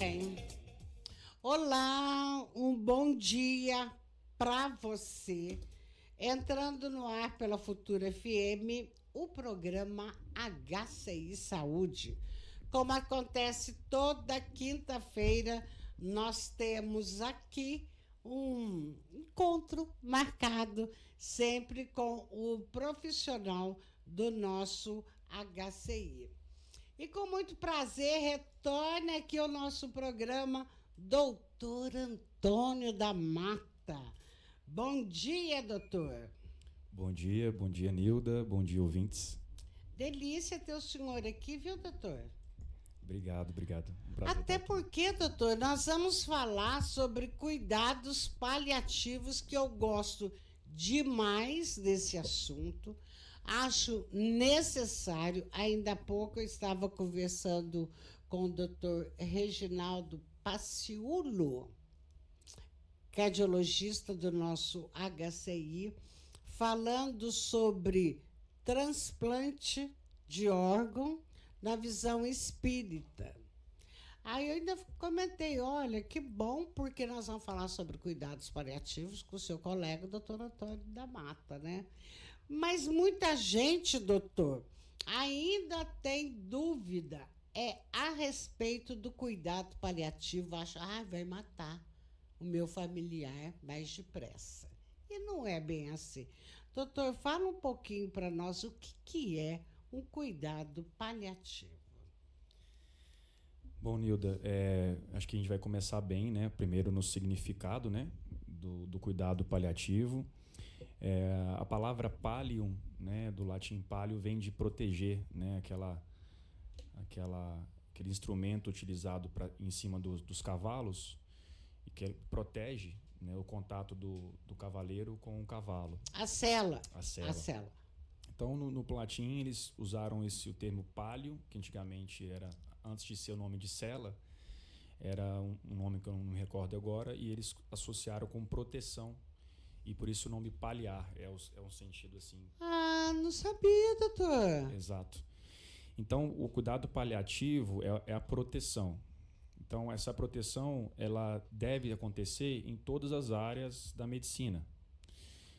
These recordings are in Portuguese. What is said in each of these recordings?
bem. Olá, um bom dia para você. Entrando no ar pela Futura FM, o programa HCI Saúde. Como acontece toda quinta-feira, nós temos aqui um encontro marcado sempre com o profissional do nosso HCI. E com muito prazer, retorna aqui o nosso programa Doutor Antônio da Mata. Bom dia, doutor. Bom dia, Nilda, bom dia, ouvintes. Delícia ter o senhor aqui, viu, doutor? Obrigado. Um prazer. Até porque, doutor, nós vamos falar sobre cuidados paliativos, que eu gosto demais desse assunto. Acho necessário. Ainda há pouco eu estava conversando com o doutor Reginaldo Paciulo, cardiologista do nosso HCI, falando sobre transplante de órgão na visão espírita. Aí eu ainda comentei, olha, que bom, porque nós vamos falar sobre cuidados paliativos com o seu colega, o doutor Antônio da Mata, né? Mas muita gente, doutor, ainda tem dúvida a respeito do cuidado paliativo. Acha, vai matar o meu familiar mais depressa. E não é bem assim. Doutor, fala um pouquinho para nós o que é um cuidado paliativo. Bom, Nilda, acho que a gente vai começar bem, né? Primeiro no significado, né? Do cuidado paliativo. A palavra pallium, né? Do latim palio, vem de proteger, né? Aquele instrumento utilizado em cima dos cavalos e que protege, né, o contato do cavaleiro com o cavalo. A sela. Então, no latim, eles usaram o termo palio, que antigamente era, antes de ser o nome de sela, era um nome que eu não me recordo agora, e eles associaram com proteção. E por isso o nome paliar é um sentido assim. Ah, não sabia, doutor. Exato. Então, o cuidado paliativo é a proteção. Então, essa proteção ela deve acontecer em todas as áreas da medicina.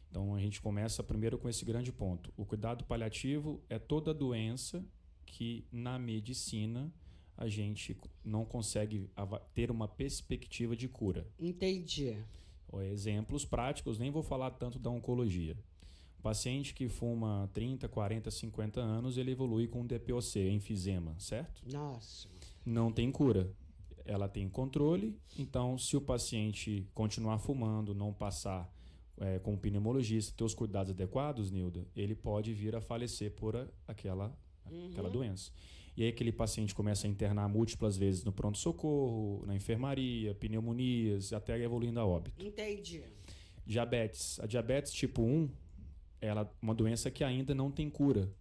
Então, a gente começa primeiro com esse grande ponto. O cuidado paliativo é toda doença que, na medicina, a gente não consegue ter uma perspectiva de cura. Entendi. Exemplos práticos, nem vou falar tanto da oncologia. O paciente que fuma 30, 40, 50 anos, ele evolui com DPOC, enfisema, certo? Nossa. Não tem cura. Ela tem controle, então se o paciente continuar fumando, não passar com o pneumologista, ter os cuidados adequados, Nilda, ele pode vir a falecer por aquela doença. E aí aquele paciente começa a internar múltiplas vezes no pronto-socorro, na enfermaria, pneumonias, até evoluindo a óbito. Entendi. Diabetes. A diabetes tipo 1, ela é uma doença que ainda não tem cura.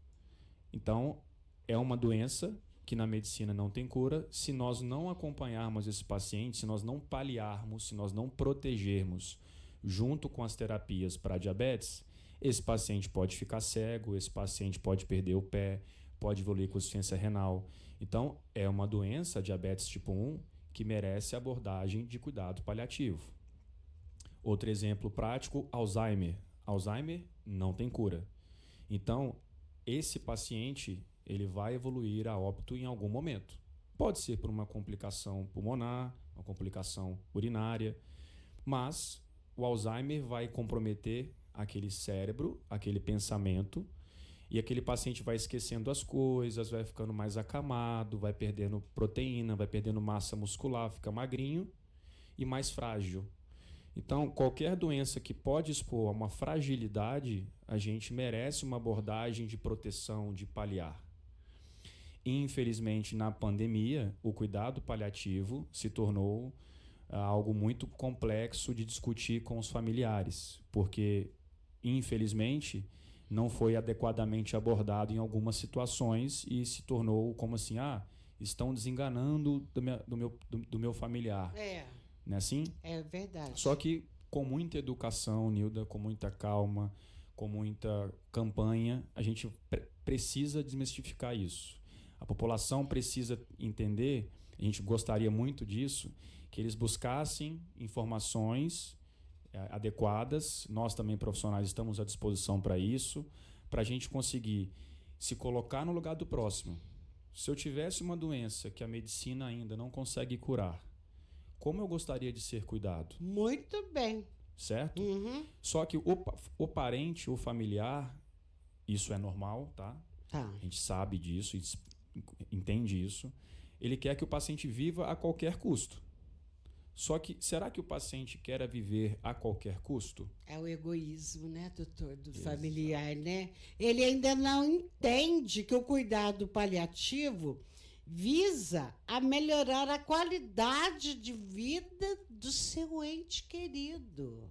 Então, é uma doença que na medicina não tem cura. Se nós não acompanharmos esse paciente, se nós não paliarmos, se nós não protegermos junto com as terapias para diabetes, esse paciente pode ficar cego, esse paciente pode perder o pé, pode evoluir com insuficiência renal. Então, é uma doença, diabetes tipo 1, que merece abordagem de cuidado paliativo. Outro exemplo prático, Alzheimer. Alzheimer não tem cura. Então, esse paciente ele vai evoluir a óbito em algum momento. Pode ser por uma complicação pulmonar, uma complicação urinária, mas o Alzheimer vai comprometer aquele cérebro, aquele pensamento, e aquele paciente vai esquecendo as coisas, vai ficando mais acamado, vai perdendo proteína, vai perdendo massa muscular, fica magrinho e mais frágil. Então, qualquer doença que pode expor a uma fragilidade, a gente merece uma abordagem de proteção, de paliar. Infelizmente, na pandemia, o cuidado paliativo se tornou algo muito complexo de discutir com os familiares, porque, infelizmente, não foi adequadamente abordado em algumas situações e se tornou como assim, estão desenganando do meu familiar. Não é assim? É verdade. Só que com muita educação, Nilda, com muita calma, com muita campanha, a gente precisa desmistificar isso. A população precisa entender a gente gostaria muito disso, que eles buscassem informações adequadas. Nós também, profissionais, estamos à disposição para isso, para a gente conseguir se colocar no lugar do próximo. Se eu tivesse uma doença que a medicina ainda não consegue curar, como eu gostaria de ser cuidado? Muito bem. Certo? Uhum. Só que o parente, o familiar, isso é normal, tá? Tá. A gente sabe disso, entende isso. Ele quer que o paciente viva a qualquer custo. Só que, será que o paciente quer viver a qualquer custo? É o egoísmo, né, doutor, do familiar, né? Ele ainda não entende que o cuidado paliativo visa a melhorar a qualidade de vida do seu ente querido.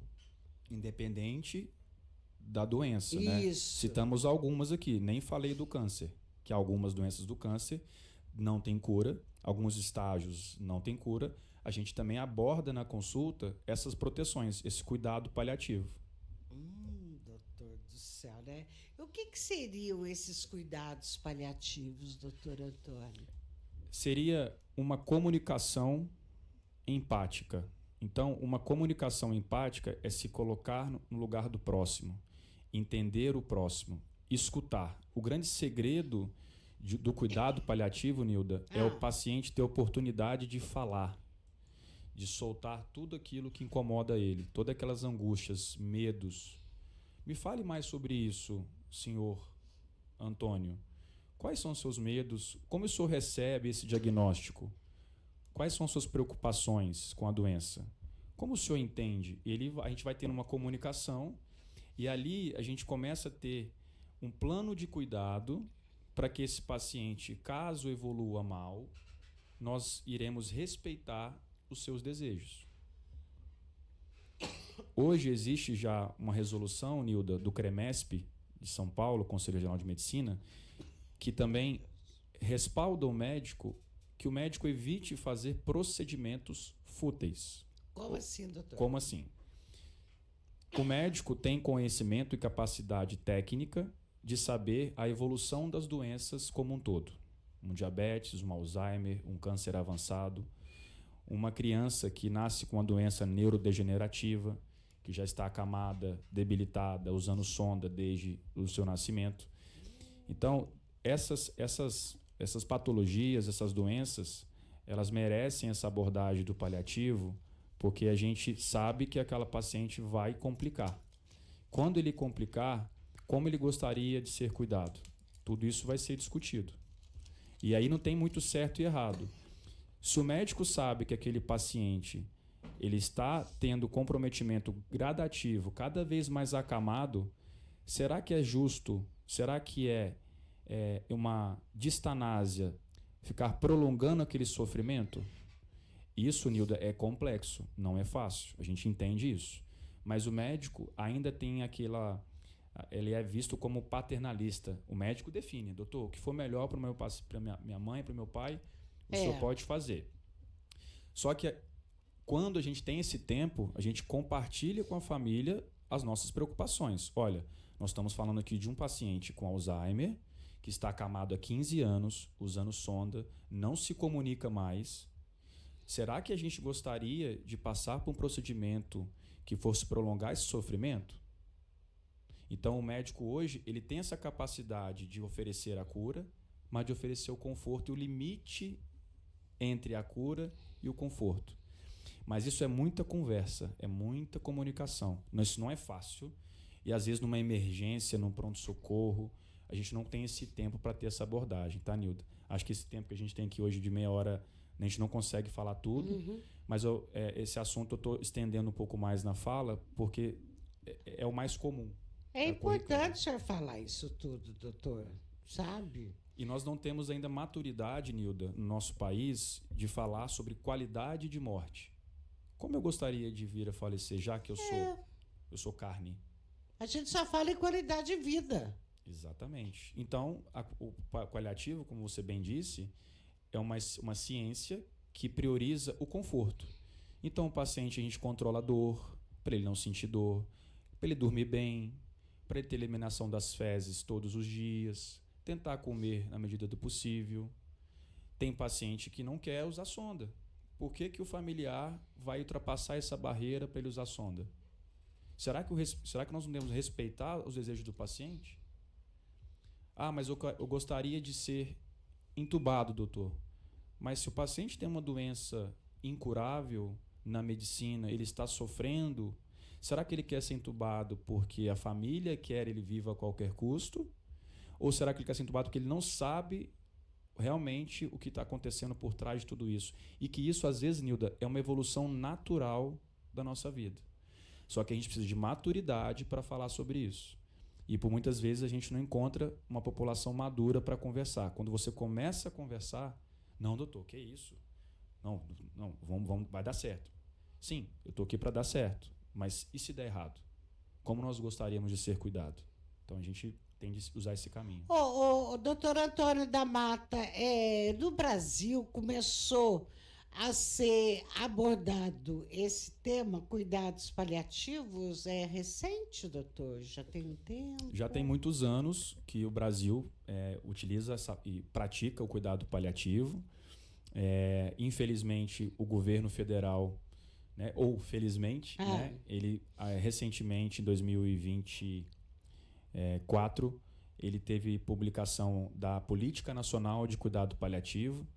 Independente da doença, né? Isso. Citamos algumas aqui, nem falei do câncer, que algumas doenças do câncer não têm cura, alguns estágios não têm cura. A gente também aborda na consulta essas proteções, esse cuidado paliativo. Doutor do céu, né? O que seriam esses cuidados paliativos, doutor Antônio? Seria uma comunicação empática. Então, uma comunicação empática é se colocar no lugar do próximo, entender o próximo, escutar. O grande segredo do cuidado paliativo, Nilda, é o paciente ter a oportunidade de falar, de soltar tudo aquilo que incomoda ele, todas aquelas angústias, medos. Me fale mais sobre isso, senhor Antônio. Quais são os seus medos? Como o senhor recebe esse diagnóstico? Quais são suas preocupações com a doença? Como o senhor entende? A gente vai tendo uma comunicação e ali a gente começa a ter um plano de cuidado para que esse paciente, caso evolua mal, nós iremos respeitar os seus desejos. Hoje existe já uma resolução, Nilda, do CREMESP de São Paulo, Conselho Regional de Medicina, que também respalda o médico, que o médico evite fazer procedimentos fúteis. Como assim, doutor? Como assim? O médico tem conhecimento e capacidade técnica de saber a evolução das doenças como um todo. Um diabetes, um Alzheimer, um câncer avançado, uma criança que nasce com uma doença neurodegenerativa, que já está acamada, debilitada, usando sonda desde o seu nascimento. Então, essas patologias, essas doenças, elas merecem essa abordagem do paliativo, porque a gente sabe que aquela paciente vai complicar. Quando ele complicar, como ele gostaria de ser cuidado? Tudo isso vai ser discutido. E aí não tem muito certo e errado. Se o médico sabe que aquele paciente ele está tendo comprometimento gradativo, cada vez mais acamado, será que é justo? Será que é uma distanásia ficar prolongando aquele sofrimento? Isso, Nilda, é complexo, não é fácil, a gente entende isso. Mas o médico ainda tem aquela... Ele é visto como paternalista. O médico define, doutor, o que for melhor para minha mãe, para o meu pai, o senhor pode fazer. Só que quando a gente tem esse tempo, a gente compartilha com a família as nossas preocupações. Olha, nós estamos falando aqui de um paciente com Alzheimer, que está acamado há 15 anos, usando sonda, não se comunica mais. Será que a gente gostaria de passar por um procedimento que fosse prolongar esse sofrimento? Então, o médico hoje ele tem essa capacidade de oferecer a cura, mas de oferecer o conforto e o limite entre a cura e o conforto. Mas isso é muita conversa, é muita comunicação. Isso não é fácil. E, às vezes, numa emergência, num pronto-socorro, a gente não tem esse tempo para ter essa abordagem, tá, Nilda? Acho que esse tempo que a gente tem aqui hoje de meia hora, a gente não consegue falar tudo, mas esse assunto eu estou estendendo um pouco mais na fala, porque é o mais comum. É importante o senhor falar isso tudo, doutor, sabe? E nós não temos ainda maturidade, Nilda, no nosso país, de falar sobre qualidade de morte. Como eu gostaria de vir a falecer, já que eu sou carne? A gente só fala em qualidade de vida. Exatamente. Então, o paliativo, como você bem disse, é uma ciência que prioriza o conforto. Então, o paciente, a gente controla a dor, para ele não sentir dor, para ele dormir bem, para ele ter eliminação das fezes todos os dias, tentar comer na medida do possível, Tem paciente que não quer usar sonda. Por que que o familiar vai ultrapassar essa barreira para ele usar sonda? Será que nós não devemos respeitar os desejos do paciente? Ah, mas eu gostaria de ser entubado, doutor. Mas se o paciente tem uma doença incurável na medicina, ele está sofrendo, será que ele quer ser entubado porque a família quer ele viva a qualquer custo? Ou será que ele quer ser entubado porque ele não sabe realmente o que está acontecendo por trás de tudo isso? E que isso, às vezes, Nilda, é uma evolução natural da nossa vida. Só que a gente precisa de maturidade para falar sobre isso. E por muitas vezes a gente não encontra uma população madura para conversar. Quando você começa a conversar, não, doutor, que isso? Não, vai dar certo. Sim, eu estou aqui para dar certo, mas e se der errado? Como nós gostaríamos de ser cuidado? Então a gente tem de usar esse caminho. O doutor Antônio da Mata, no Brasil começou a ser abordado esse tema, cuidados paliativos, é recente, doutor? Já tem um tempo? Já tem muitos anos que o Brasil utiliza e pratica o cuidado paliativo. Infelizmente, o governo federal, né, ou felizmente, né, ele recentemente, em 2024, ele teve publicação da Política Nacional de Cuidado Paliativo,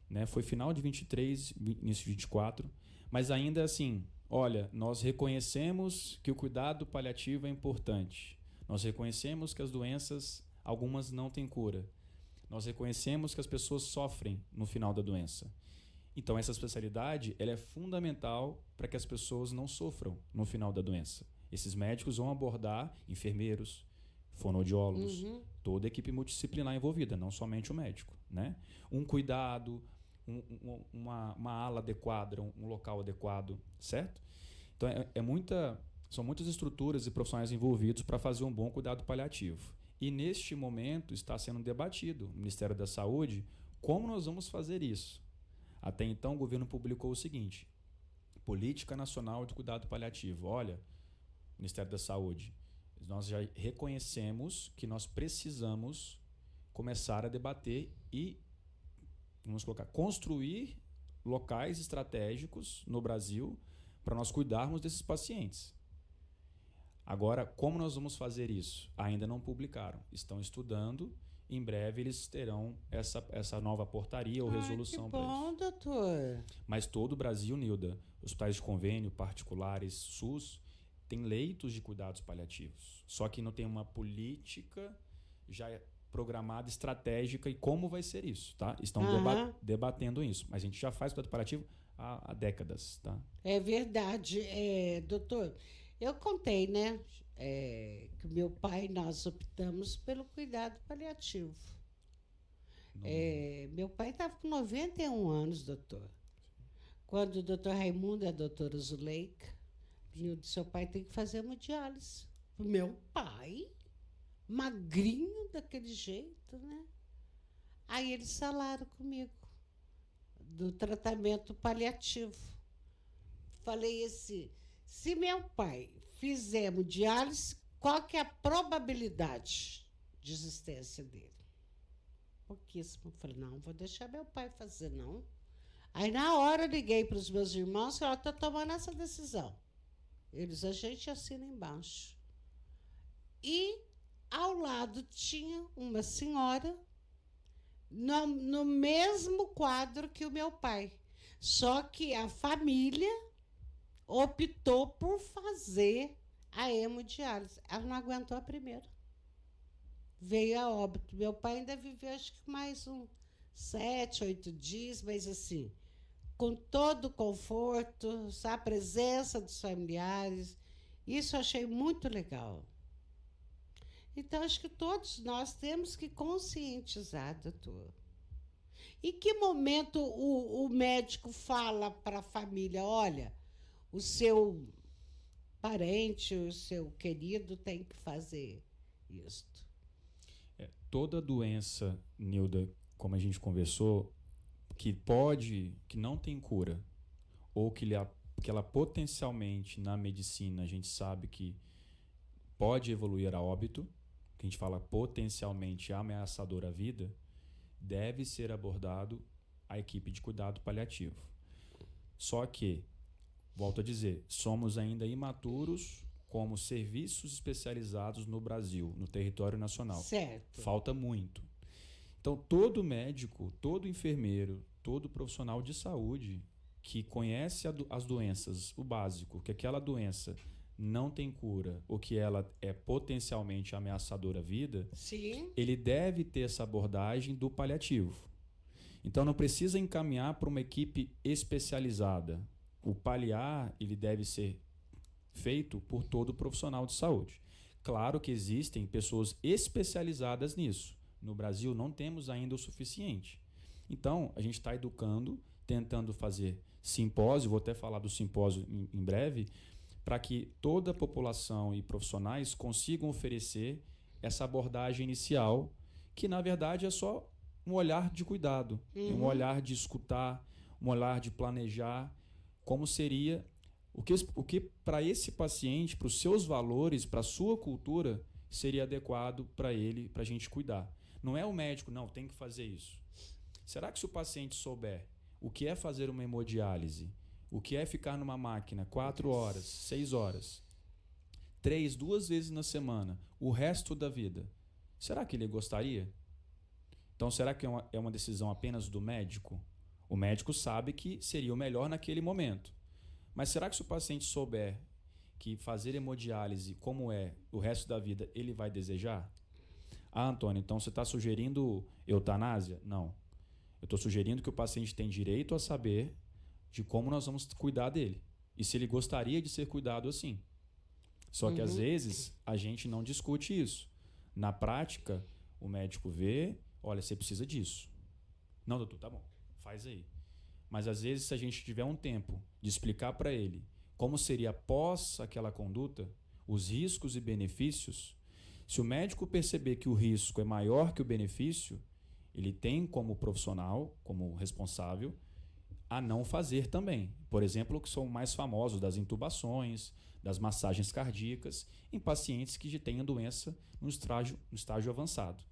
né, foi final de 23, início de 24, mas ainda assim, olha, nós reconhecemos que o cuidado paliativo é importante, nós reconhecemos que as doenças, algumas não têm cura, nós reconhecemos que as pessoas sofrem no final da doença. Então, essa especialidade ela é fundamental para que as pessoas não sofram no final da doença. Esses médicos vão abordar enfermeiros, fonoaudiólogos, toda a equipe multidisciplinar envolvida, não somente o médico, né? Um cuidado, uma ala adequada, um local adequado, certo? Então, são muitas estruturas e profissionais envolvidos para fazer um bom cuidado paliativo. E, neste momento, está sendo debatido no Ministério da Saúde como nós vamos fazer isso. Até então, o governo publicou o seguinte: Política Nacional de Cuidado Paliativo. Olha, Ministério da Saúde, nós já reconhecemos que nós precisamos começar a debater e, vamos colocar, construir locais estratégicos no Brasil para nós cuidarmos desses pacientes. Agora, como nós vamos fazer isso? Ainda não publicaram. Estão estudando. Em breve eles terão essa nova portaria ou resolução para isso. Que bom, doutor. Mas todo o Brasil, Nilda, hospitais de convênio, particulares, SUS, tem leitos de cuidados paliativos. Só que não tem uma política já programada, estratégica e como vai ser isso, tá? Estão debatendo isso. Mas a gente já faz cuidado paliativo há décadas, tá? É verdade. Doutor, eu contei, né? Que meu pai, nós optamos pelo cuidado paliativo. Meu pai estava com 91 anos, doutor. Quando o doutor Raimundo e a doutora Zuleika, seu pai tem que fazer hemodiálise. Meu pai, magrinho daquele jeito, né? Aí eles falaram comigo do tratamento paliativo. Falei assim, se meu pai fizer hemodiálise, qual que é a probabilidade de existência dele? Pouquíssimo. Falei, não vou deixar meu pai fazer, não. Aí, na hora, eu liguei para os meus irmãos e falei, estou tomando essa decisão. Eles, a gente assina embaixo. E, ao lado, tinha uma senhora no mesmo quadro que o meu pai. Só que a família optou por fazer a hemodiálise. Ela não aguentou a primeira. Veio a óbito. Meu pai ainda viveu, acho que mais 7, 8 dias, mas assim, com todo o conforto, a presença dos familiares. Isso eu achei muito legal. Então, acho que todos nós temos que conscientizar, doutor. Em que momento o médico fala para a família, olha, o seu parente, o seu querido tem que fazer isto? Toda doença, Nilda, como a gente conversou, que não tem cura, ou que ela potencialmente na medicina a gente sabe que pode evoluir a óbito, que a gente fala potencialmente ameaçador à vida, deve ser abordado a equipe de cuidado paliativo. Só que, volto a dizer, somos ainda imaturos como serviços especializados no Brasil, no território nacional. Certo. Falta muito. Então, todo médico, todo enfermeiro, todo profissional de saúde que conhece as doenças, o básico, que aquela doença não tem cura ou que ela é potencialmente ameaçadora à vida, Sim. ele deve ter essa abordagem do paliativo. Então, não precisa encaminhar para uma equipe especializada. O paliar, ele deve ser feito por todo profissional de saúde. Claro que existem pessoas especializadas nisso. No Brasil, não temos ainda o suficiente. Então, a gente está educando, tentando fazer simpósio, vou até falar do simpósio em breve, para que toda a população e profissionais consigam oferecer essa abordagem inicial, que na verdade é só um olhar de cuidado, um olhar de escutar, um olhar de planejar como seria o que para esse paciente, para os seus valores, para a sua cultura, seria adequado para ele, para a gente cuidar. Não é o médico, não, tem que fazer isso. Será que se o paciente souber o que é fazer uma hemodiálise, o que é ficar numa máquina 4 horas, 6 horas, 2 vezes na semana, o resto da vida, será que ele gostaria? Então, será que é uma decisão apenas do médico? O médico sabe que seria o melhor naquele momento. Mas será que se o paciente souber que fazer hemodiálise como é o resto da vida, ele vai desejar? Ah, Antônio, então você está sugerindo eutanásia? Não. Eu estou sugerindo que o paciente tem direito a saber de como nós vamos cuidar dele. E se ele gostaria de ser cuidado assim. Só que às vezes a gente não discute isso. Na prática, o médico vê, olha, você precisa disso. Não, doutor, tá bom, faz aí. Mas às vezes, se a gente tiver um tempo de explicar para ele como seria após aquela conduta, os riscos e benefícios, se o médico perceber que o risco é maior que o benefício, ele tem como profissional, como responsável, a não fazer também. Por exemplo, que são mais famosos das intubações, das massagens cardíacas, em pacientes que já têm a doença no estágio avançado.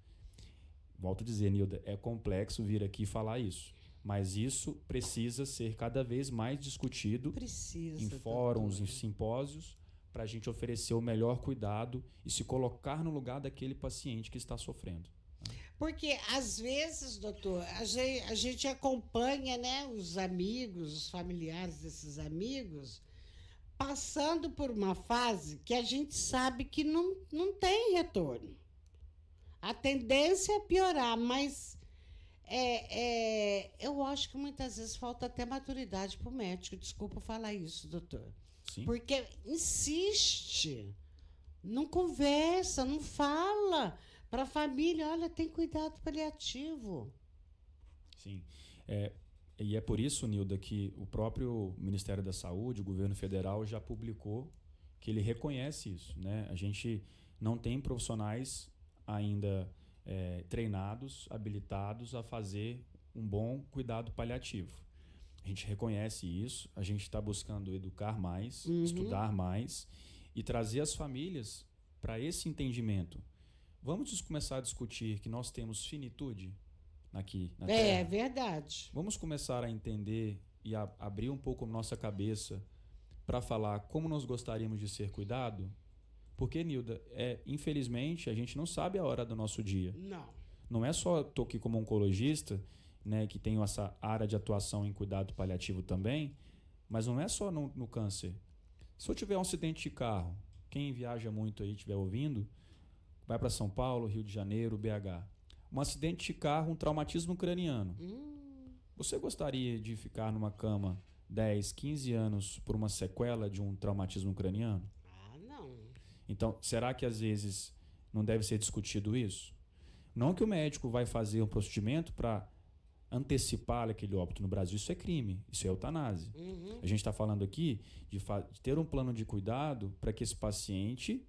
Volto a dizer, Nilda, é complexo vir aqui falar isso. Mas isso precisa ser cada vez mais discutido em fóruns, em simpósios, para a gente oferecer o melhor cuidado e se colocar no lugar daquele paciente que está sofrendo. Porque, às vezes, doutor, a gente acompanha, né, os amigos, os familiares desses amigos, passando por uma fase que a gente sabe que não tem retorno. A tendência é piorar, mas eu acho que muitas vezes falta até maturidade para o médico. Desculpa falar isso, doutor. Sim. Porque insiste, não conversa, não fala para a família, olha, tem cuidado paliativo. Sim. E é por isso, Nilda, que o próprio Ministério da Saúde, o governo federal, já publicou que ele reconhece isso, né? A gente não tem profissionais ainda treinados, habilitados a fazer um bom cuidado paliativo. A gente reconhece isso, a gente está buscando educar mais, estudar mais e trazer as famílias para esse entendimento. Vamos começar a discutir que nós temos finitude aqui na Terra. É verdade. Vamos começar a entender e abrir um pouco nossa cabeça para falar como nós gostaríamos de ser cuidado. Porque, Nilda, infelizmente, a gente não sabe a hora do nosso dia. Não é só estou aqui como oncologista, né, que tenho essa área de atuação em cuidado paliativo também, mas não é só no câncer. Se eu tiver um acidente de carro, quem viaja muito aí estiver ouvindo, vai para São Paulo, Rio de Janeiro, BH. Um acidente de carro, um traumatismo craniano. Você gostaria de ficar numa cama 10, 15 anos por uma sequela de um traumatismo craniano? Então, será que às vezes não deve ser discutido isso? Não que o médico vai fazer um procedimento para antecipar aquele óbito no Brasil. Isso é crime, isso é eutanásia. A gente está falando aqui de ter um plano de cuidado para que esse paciente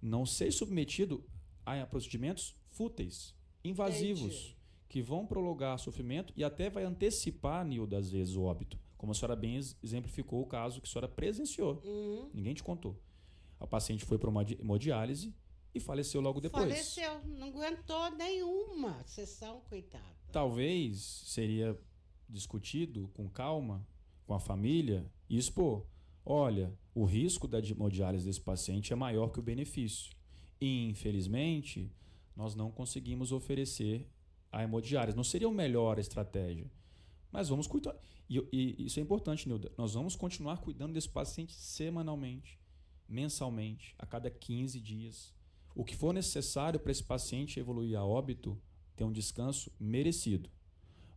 não seja submetido a procedimentos fúteis, invasivos, que vão prolongar o sofrimento e até vai antecipar, Nilda, às vezes, o óbito. Como a senhora bem exemplificou o caso que a senhora presenciou. Ninguém te contou. O paciente foi para uma hemodiálise e faleceu logo depois. Faleceu, não aguentou nenhuma sessão, coitado. Talvez seria discutido com calma, com a família, e expor. Olha, o risco da hemodiálise desse paciente é maior que o benefício. E, infelizmente, nós não conseguimos oferecer a hemodiálise. Não seria a melhor estratégia, mas vamos cuidar. E isso é importante, Nilda. Nós vamos continuar cuidando desse paciente semanalmente, mensalmente, a cada 15 dias. O que for necessário para esse paciente evoluir a óbito, ter um descanso merecido.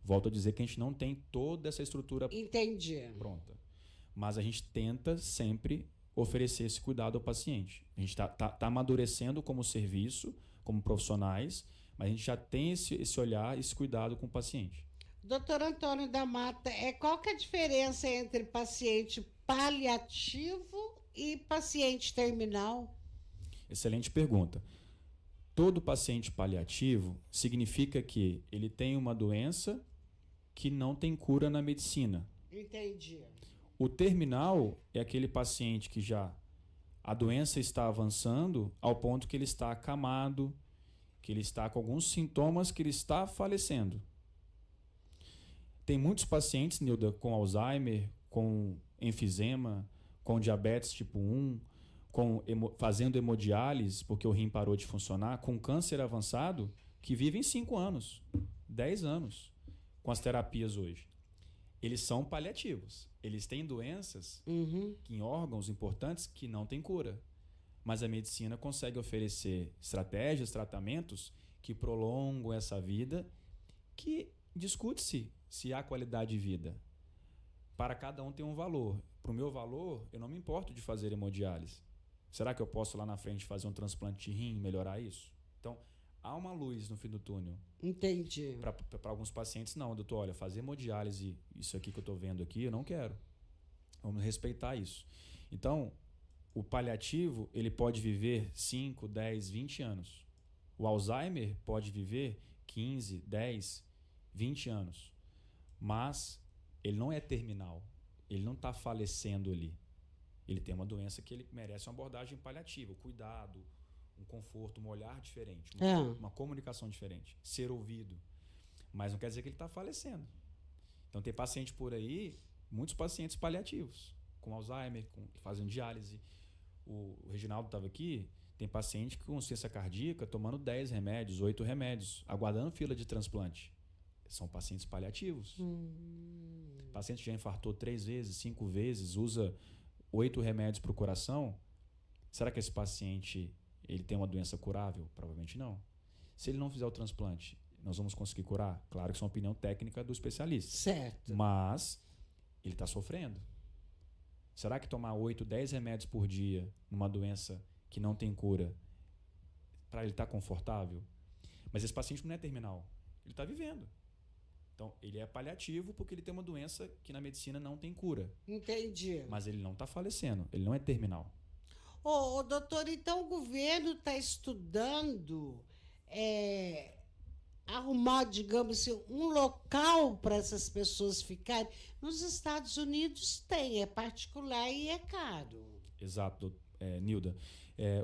Volto a dizer que a gente não tem toda essa estrutura pronta. Mas a gente tenta sempre oferecer esse cuidado ao paciente. A gente tá amadurecendo como serviço, como profissionais, mas a gente já tem esse olhar, esse cuidado com o paciente. Doutor Antônio da Mata, qual que é a diferença entre paciente paliativo e paciente terminal? Excelente pergunta. Todo paciente paliativo significa que ele tem uma doença que não tem cura na medicina. Entendi. O terminal é aquele paciente que já a doença está avançando ao ponto que ele está acamado, que ele está com alguns sintomas que ele está falecendo. Tem muitos pacientes, Nilda, com Alzheimer, com enfisema, com diabetes tipo 1, fazendo hemodiálise porque o rim parou de funcionar, com câncer avançado, que vivem 5 anos, 10 anos com as terapias hoje. Eles são paliativos. Eles têm doenças em órgãos importantes que não têm cura. Mas a medicina consegue oferecer estratégias, tratamentos que prolongam essa vida, que discute-se se há qualidade de vida. Para cada um tem um valor. Para o meu valor, eu não me importo de fazer hemodiálise. Será que eu posso lá na frente fazer um transplante de rim e melhorar isso? Então, há uma luz no fim do túnel. Entendi. Para alguns pacientes, não, doutor, olha, fazer hemodiálise, isso aqui que eu estou vendo aqui, eu não quero. Vamos respeitar isso. Então, o paliativo, ele pode viver 5, 10, 20 anos. O Alzheimer pode viver 15, 10, 20 anos. Mas ele não é terminal. Ele não está falecendo ali. Ele tem uma doença que ele merece uma abordagem paliativa, cuidado, um conforto, um olhar diferente, uma comunicação diferente, ser ouvido. Mas não quer dizer que ele está falecendo. Então tem paciente por aí, muitos pacientes paliativos, com Alzheimer, fazendo diálise. O Reginaldo estava aqui, tem paciente com insuficiência cardíaca tomando 10 remédios, 8 remédios, aguardando fila de transplante. São pacientes paliativos. O paciente já infartou 3 vezes, 5 vezes, usa 8 remédios para o coração. Será que esse paciente ele tem uma doença curável? Provavelmente não. Se ele não fizer o transplante, nós vamos conseguir curar? Claro que isso é uma opinião técnica do especialista. Certo. Mas ele está sofrendo. Será que tomar 8, 10 remédios por dia numa doença que não tem cura, para ele estar confortável? Mas esse paciente não é terminal. Ele está vivendo. Então, ele é paliativo porque ele tem uma doença que na medicina não tem cura. Entendi. Mas ele não está falecendo. Ele não é terminal. Doutor, então o governo está estudando arrumar, digamos assim, um local para essas pessoas ficarem. Nos Estados Unidos tem, é particular e é caro. Exato, Nilda.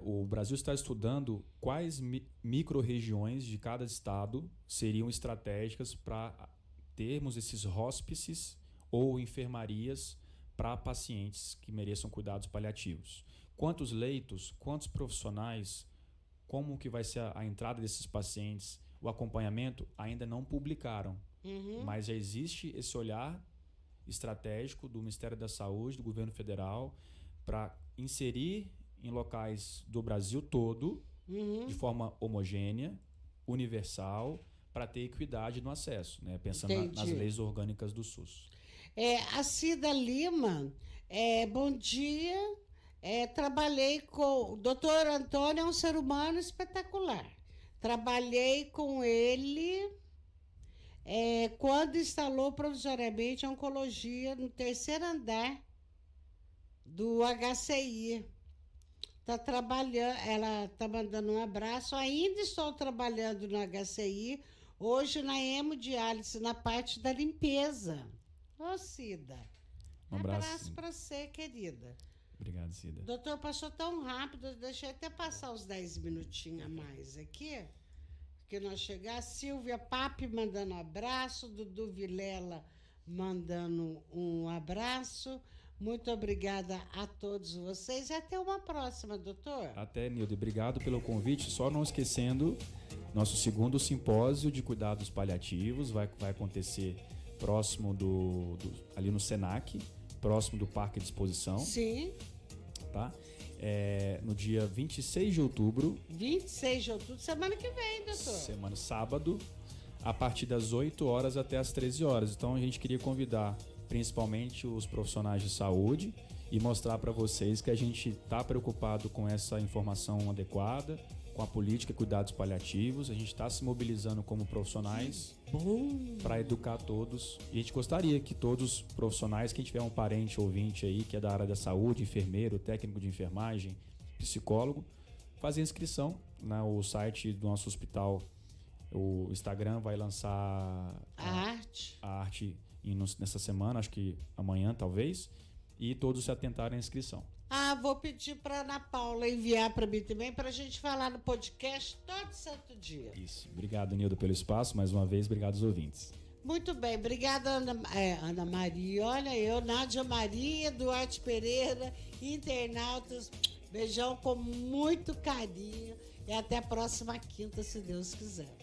O Brasil está estudando quais micro-regiões de cada estado seriam estratégicas para termos esses hóspices ou enfermarias para pacientes que mereçam cuidados paliativos. Quantos leitos, quantos profissionais, como que vai ser a entrada desses pacientes, o acompanhamento, ainda não publicaram. Mas já existe esse olhar estratégico do Ministério da Saúde, do governo federal, para inserir em locais do Brasil todo, de forma homogênea, universal, para ter equidade no acesso, né? Pensando nas leis orgânicas do SUS. A Cida Lima, bom dia. Trabalhei com... O doutor Antônio é um ser humano espetacular. Trabalhei com ele quando instalou provisoriamente a oncologia no 3º andar do HCI. Tá trabalhando, ela está mandando um abraço. Ainda estou trabalhando no HCI, hoje na hemodiálise, na parte da limpeza. Cida, Um abraço para você, querida. Obrigado, Cida. Doutor, passou tão rápido, deixei até passar os 10 minutinhos a mais aqui, que nós chegamos. Silvia Papi mandando um abraço, Dudu Vilela mandando um abraço. Muito obrigada a todos vocês e até uma próxima, doutor. Até, Nilde. Obrigado pelo convite. Só não esquecendo, nosso segundo simpósio de cuidados paliativos vai acontecer próximo ali no Senac, próximo do Parque de Exposição. Sim. Tá? No dia 26 de outubro. 26 de outubro, semana que vem, doutor. Semana sábado, a partir das 8 horas até as 13 horas. Então a gente queria convidar principalmente os profissionais de saúde e mostrar para vocês que a gente está preocupado com essa informação adequada, com a política de cuidados paliativos. A gente está se mobilizando como profissionais para educar todos. E a gente gostaria que todos os profissionais, quem tiver um parente ouvinte aí, que é da área da saúde, enfermeiro, técnico de enfermagem, psicólogo, fazer inscrição no site do nosso hospital. O Instagram vai lançar a arte nessa semana, acho que amanhã talvez, e todos se atentarem à inscrição. Vou pedir para Ana Paula enviar para mim também, para a gente falar no podcast todo santo dia. Isso. Obrigado, Nildo, pelo espaço. Mais uma vez, obrigado aos ouvintes. Muito bem. Obrigada, Ana Maria. Olha eu, Nádia Maria, Duarte Pereira, internautas. Beijão com muito carinho e até a próxima quinta, se Deus quiser.